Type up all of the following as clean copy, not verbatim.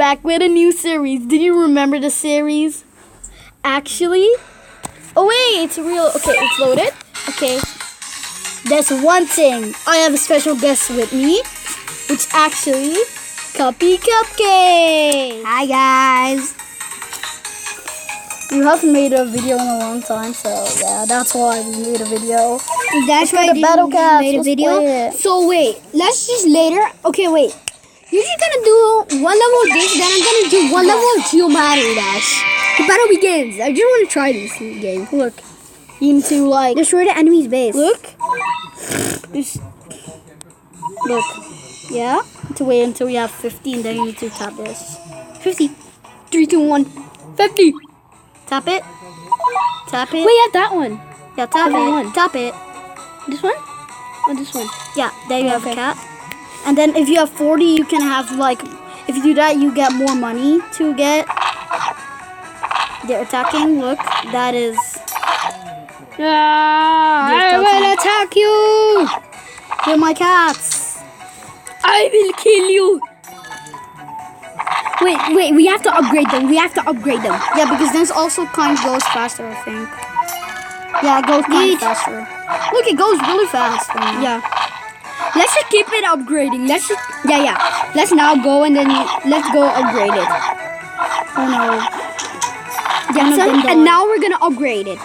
back with a new series. Do you remember the series? Actually, oh wait, it's real. Okay, it's loaded. Okay, there's one thing. I have a special guest with me, which actually, Cuppy Cupcake. Hi guys. You haven't made a video in a long time, so yeah, that's why we made a video. That's why the Battle Cats. made a Let's video. play it. So wait, let's just later. Okay, wait. You're just gonna do one level of this, then I'm gonna do one level of Geometry Dash. The battle begins. I just want to try this game. Look, you need to like Destroy the enemy's base. look. Look, yeah. To wait until you have 15, then you need to tap this. 50. 3, 2, 1. 50. Tap it. Tap it. Wait, yeah, that one. Yeah, tap Every it. one. Tap it. This one? Or this one? Yeah, there you have Okay. a cat. And then if you have 40, you can have like, if you do that, you get more money to get. They're attacking. Look, that is. I will attack you. They're my cats. I will kill you. Wait, we have to upgrade them. We have to upgrade them. Yeah, because this also kind of goes faster, I think. Yeah, it goes kind of faster. Look, it goes really fast. Yeah. Let's just keep it upgrading. Let's just, yeah. Let's now go and then let's go upgrade it. Oh no. Yeah, One of them died. and now we're gonna upgrade it.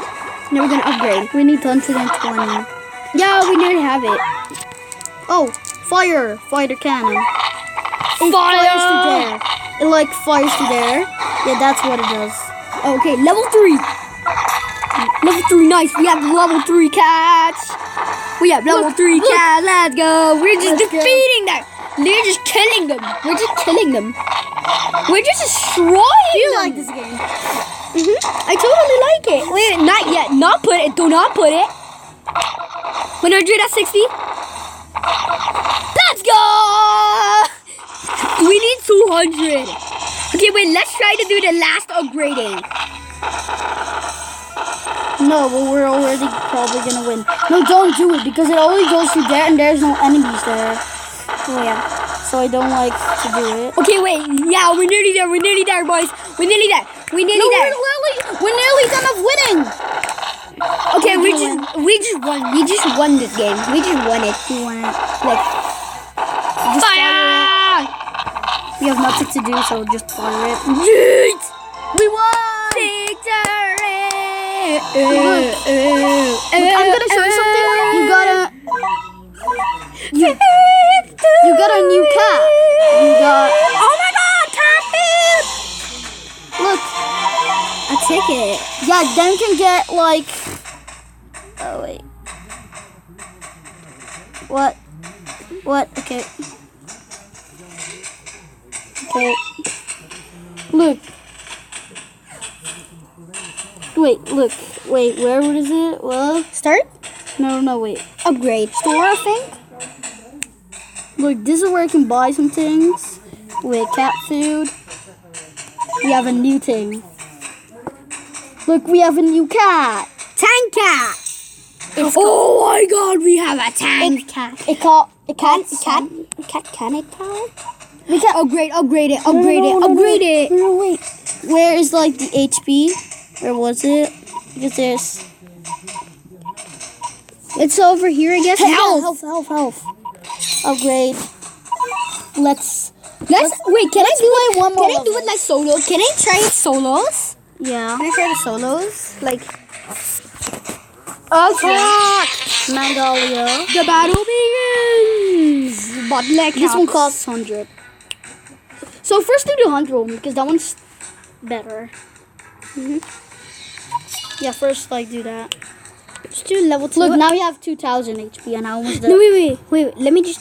Now we're gonna upgrade. We need 120. Yeah, we nearly have it. Oh, fire! Fighter cannon. It fires to there. It like fires to there. Yeah, that's what it does. Okay, level 3. Level 3, nice. We have level 3 cats. We have level 3 look. cats. Let's go. We're just Let's go. defeating them. They're just killing them. We're just killing them. We're just destroying Do you them. like this game? I totally like it. Wait, not yet. Not put it. Do not put it. 160. Let's go. We need 200. Okay, wait. Let's try to do the last upgrading. No, but we're already probably gonna win. No, don't do it because it only goes to there and there's no enemies there. Oh yeah. So I don't like to do it. Okay, wait. Yeah, we're nearly there. We're nearly there, boys. We're nearly there. We're nearly there. We're nearly done of winning. Okay, we just won. We just won this game. We just won it. We won it. Like, Just fire it. We have nothing to do, so just fire it. We won! Victory! Look, I'm gonna show you something. You got a new cat. You got. Oh my God! Cat food! Look. A ticket. Yeah, then you can get like. Oh wait. What? What? Okay. Okay. Look. Wait, look. Wait, where is it? Well, Start. no, wait. Upgrade. Store, I think? Look, this is where you can buy some things. Wait, cat food. We have a new thing. Look, we have a new cat. Tank cat. It's Oh my God! We have a tank cat. It called Cat can it power? We can Upgrade it. Upgrade it. No, wait. Where is like the HP? Where was it? Because there's It's over here, I guess. health. Upgrade. Let's Wait. Can I do it one more Can I do it like solo? Can I try it solos? yeah. Can I try the solos? Like. Attack! Mandalia. The battle begins. But like This one costs 100. So first do the 100 one because that one's better. Yeah, first like do that. Let's do level 2. Look, now you have 2,000 HP and I almost did. No, wait. Let me just.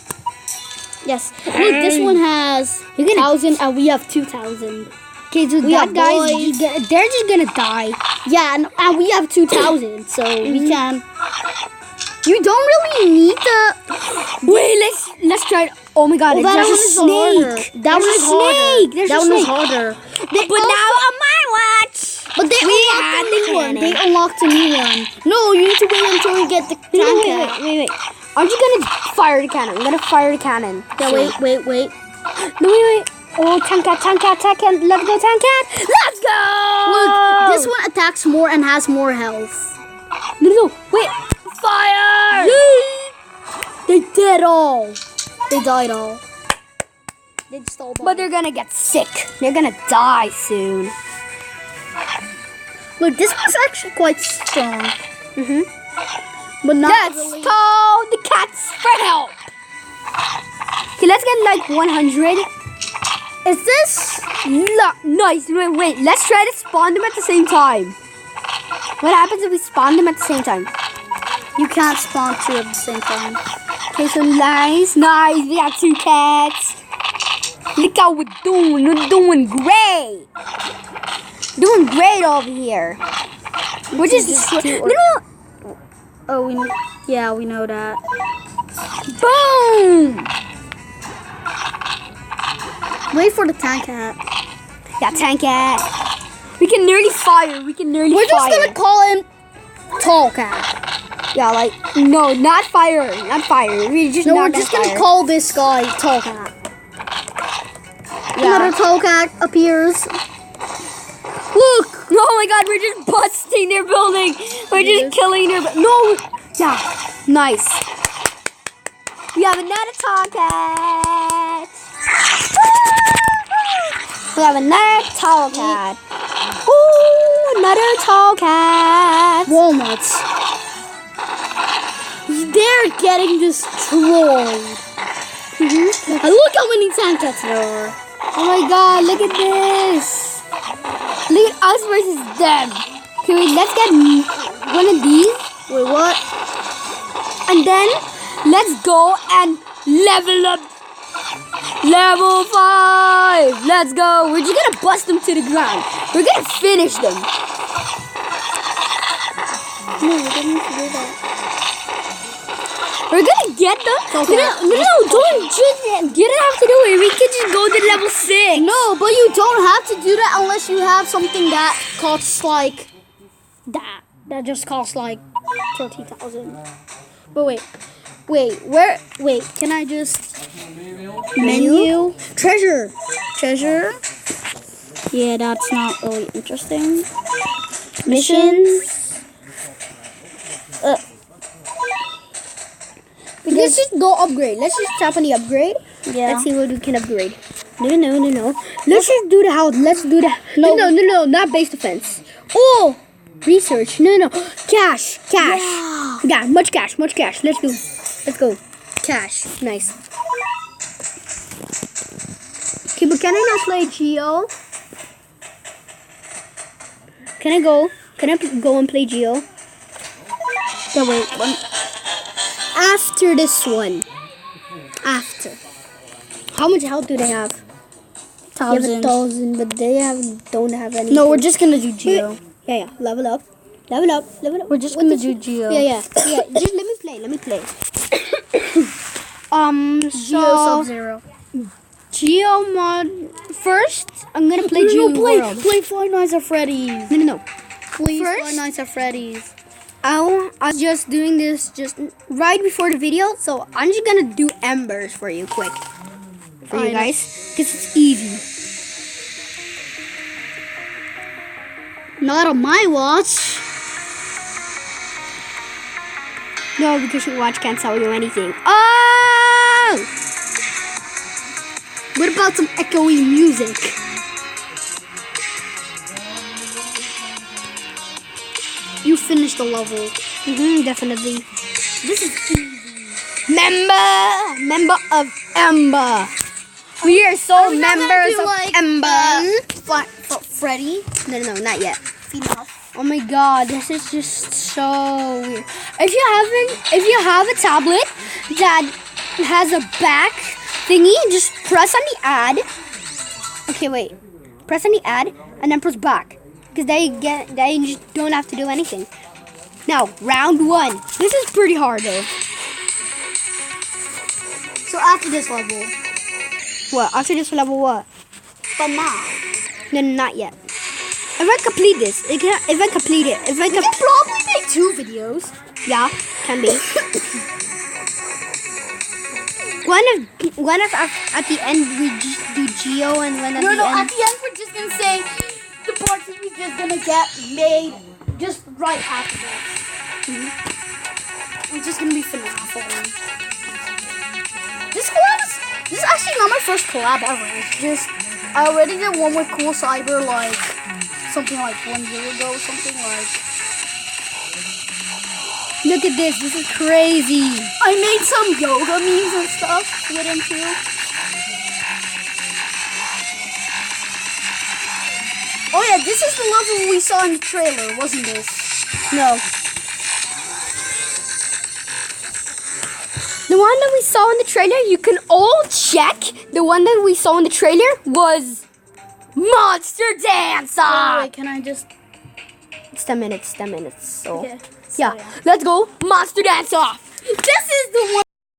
Yes. Look, this one has You're gonna- 1,000 and we have 2,000. Okay, so We that have guy's boys. they're just gonna die. Yeah, and we have 2,000, so we can. You don't really need the. Wait, let's try it. Oh my God, Oh, that there's one a is snake. harder. That There's one a is harder. snake. There's That a one is snake. harder. But now on my watch. But they unlocked a new one. They unlocked a new one. No, you need to wait until you get the tank cat. Wait. Aren't you gonna fire the cannon? I'm gonna fire the cannon. Yeah, So- wait. No, wait. Oh, Tankat. Let's go, Tankat. Let's go. Look, this one attacks more and has more health. No. Wait. Fire. They did all. They died all. They just all died. But they're gonna get sick. They're gonna die soon. Look, this one's actually quite strong. But not Let's really. call the cats for help. Okay, let's get like 100. Is this? Nice. Wait, let's try to spawn them at the same time. What happens if we spawn them at the same time? You can't spawn two at the same time. Okay, so nice. We got 2 cats. Look how we're doing. We're doing great. Doing great over here. We're just no. Oh, we know that. Boom. Wait for the tank hat. Yeah, tank cat. We can nearly fire. We're just gonna call him Tall Cat. Yeah, like no, not fire. We're just We're just gonna call this guy Tall Cat. Yeah. Another Tall Cat appears. Look! Oh my god, we're just busting their building. We're just killing their no. Yeah, nice. We have another tall cat. We have another tall cat. Ooh, another tall cat. Walnuts. They're getting destroyed. And look how many tank cats there are. Oh my god, look at this. Look at us versus them. Okay, wait, let's get one of these. Wait, what? And then let's go and level up. Level 5. Let's go. We're just gonna bust them to the ground. We're gonna finish them. No, we didn't need to do that. We're gonna get them. Okay. No, don't just you don't have to do it. We can just go to level 6. No, but you don't have to do that unless you have something that costs like that. That just costs like 30,000. But wait, can I just menu? Treasure. Treasure? Yeah, that's not really interesting. Missions. Let's just go upgrade. Let's just tap on the upgrade. Yeah. Let's see what we can upgrade. No. Let's just do the house. Let's do the no. Not base defense. Oh, research. No. Cash. Yeah, much cash. Let's go. Cash. Nice. Okay, but can I not play Geo? Can I go and play Geo? Yeah, wait. After this one. After. How much health do they have? They have 1,000, but they don't have any. No, we're just gonna do Geo. Yeah. Level up. We're just gonna do Geo. Yeah. Just let me play. Geo Sub-Zero. Geo mod first. I'm gonna play Geo World. Play Five Nights at Freddy's. No. Please, First- Five Nights at Freddy's. I was just doing this just right before the video, so I'm just gonna do embers for you quick. For you Fine. guys, because it's easy. Not on my watch. No, because your watch can't tell you anything. Oh! What about some echoey music? You finished the level. Definitely. This is easy. Member of Ember. We are so members of Ember. Freddy. No, not yet. Enough. Oh my god, this is just so weird. If you have a tablet that has a back thingy, just press on the ad. Okay, wait. Press on the ad and then press back. Because they just don't have to do anything. Now, round 1. This is pretty hard though. So after this level. What? After this level what? But now. No, not yet. If I complete this, if I complete it, We can probably make 2 videos. yeah, can be. One of at the end we do Geo, and one at No, the no, end. at the end we're just gonna say the parts that we're just gonna get made just right after this. It's just gonna be phenomenal. This is actually not my first collab ever. It's just, I already did one with Cool Cyber like, something like 1 year ago, something like. Look at this. This is crazy. I made some yoga memes and stuff with him too. Oh yeah, this is the level we saw in the trailer, wasn't this? No. The one that we saw in the trailer, you can all check. The one that we saw in the trailer was Monster Dance Off. Wait, can I just... It's 10 minutes. So Okay. yeah, let's go. Monster Dance Off. This is the one